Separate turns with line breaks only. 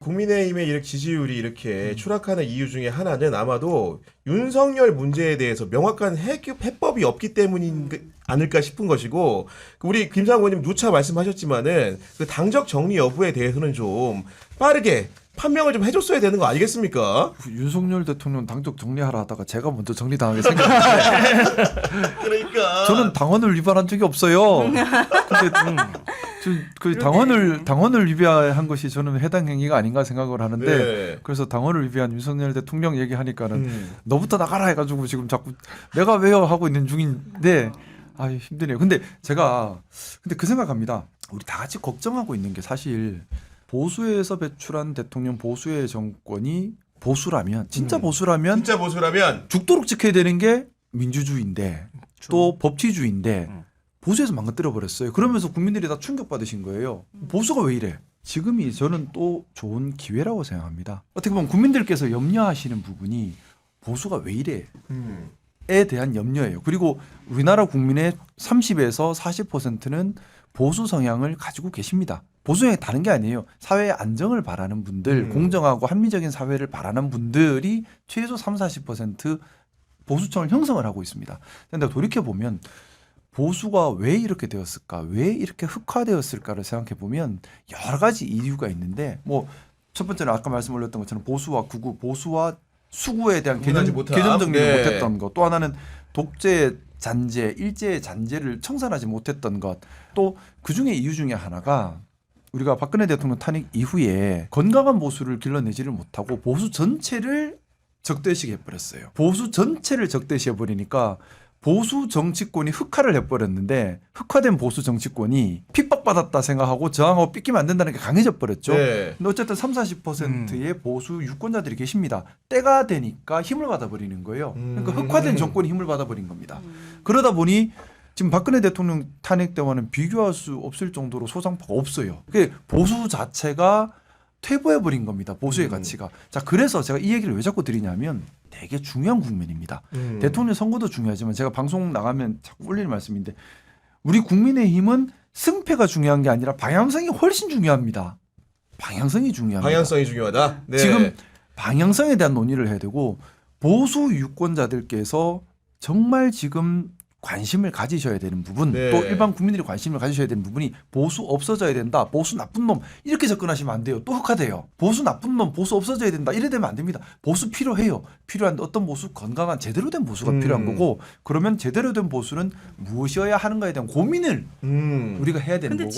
국민의힘의 이렇게 지지율이 이렇게 추락하는 이유 중에 하나는 아마도 윤석열 문제에 대해서 명확한 해법이 없기 때문인 않을까 싶은 것이고, 우리 김상호 의원님 누차 말씀하셨지만은 그 당적 정리 여부에 대해서는 좀 빠르게 판명을 좀 해줬어야 되는 거 아니겠습니까?
윤석열 대통령 당적 정리하라 하다가 제가 먼저 정리당하게 생겼는데
그러니까
저는 당원을 위반한 적이 없어요. 근데 그 당원을 위반한 것이 저는 해당 행위가 아닌가 생각을 하는데
네.
그래서 당원을 위반한 윤석열 대통령 얘기하니까는 너부터 나가라 해가지고 지금 자꾸 내가 왜요 하고 있는 중인데 힘드네요. 근데 제가 그 생각합니다. 우리 다 같이 걱정하고 있는 게 사실 보수에서 배출한 대통령 보수의 정권이 보수라면 진짜 보수라면 죽도록 지켜야 되는 게 민주주의인데 또 법치주의인데 보수에서 망가뜨려 버렸어요. 그러면서 국민들이 다 충격받으신 거예요. 보수가 왜 이래? 지금이 저는 또 좋은 기회라고 생각합니다. 어떻게 보면 국민들께서 염려하시는 부분이 보수가 왜 이래? 에 대한 염려예요. 그리고 우리나라 국민의 30에서 40%는 보수 성향을 가지고 계십니다. 보수 성향이 다른 게 아니에요. 사회의 안정을 바라는 분들, 공정하고 합리적인 사회를 바라는 분들이 최소 30-40% 보수층을 형성을 하고 있습니다. 그런데 돌이켜보면 보수가 왜 이렇게 되었을까? 왜 이렇게 흑화되었을까를 생각해 보면 여러 가지 이유가 있는데 첫 번째는 아까 말씀 올렸던 것처럼 보수와 극우, 보수와 수구에 대한 개념 정리를 못했던 것. 또 하나는 독재 잔재, 일제 잔재를 청산하지 못했던 것. 또 그중에 이유 중에 하나가 우리가 박근혜 대통령 탄핵 이후에 건강한 보수를 길러내지를 못하고 보수 전체를 적대시해 버렸어요. 보수 전체를 적대시해 버리니까 보수 정치권이 흑화를 해버렸는데 흑화된 보수 정치권이 픽박받았다 생각하고 저항하고 삐끼면 안 된다는 게 강해져 버렸죠.
네.
근데 어쨌든 30-40%의 보수 유권자들이 계십니다. 때가 되니까 힘을 받아버리는 거예요. 그러니까 흑화된 정권이 힘을 받아버린 겁니다. 그러다 보니 지금 박근혜 대통령 탄핵 때와는 비교할 수 없을 정도로 소장파가 없어요. 보수 자체가 퇴보해버린 겁니다. 보수의 가치가. 자, 그래서 제가 이 얘기를 왜 자꾸 드리냐면 되게 중요한 국면입니다. 대통령 선거도 중요하지만 제가 방송 나가면 자꾸 올리는 말씀인데 우리 국민의힘은 승패가 중요한 게 아니라 방향성이 훨씬 중요합니다. 방향성이 중요합니다.
방향성이 중요하다. 네.
지금 방향성에 대한 논의를 해야 되고 보수 유권자들께서 정말 지금 관심을 가지셔야 되는 부분,
네.
또 일반 국민들이 관심을 가지셔야 되는 부분이 보수 없어져야 된다. 보수 나쁜 놈 이렇게 접근하시면 안 돼요. 또 흑화돼요. 보수 나쁜 놈, 보수 없어져야 된다. 이래 되면 안 됩니다. 보수 필요해요. 필요한데 어떤 보수? 건강한 제대로 된 보수가 필요한 거고 그러면 제대로 된 보수는 무엇이어야 하는가에 대한 고민을 우리가 해야 되는 거고.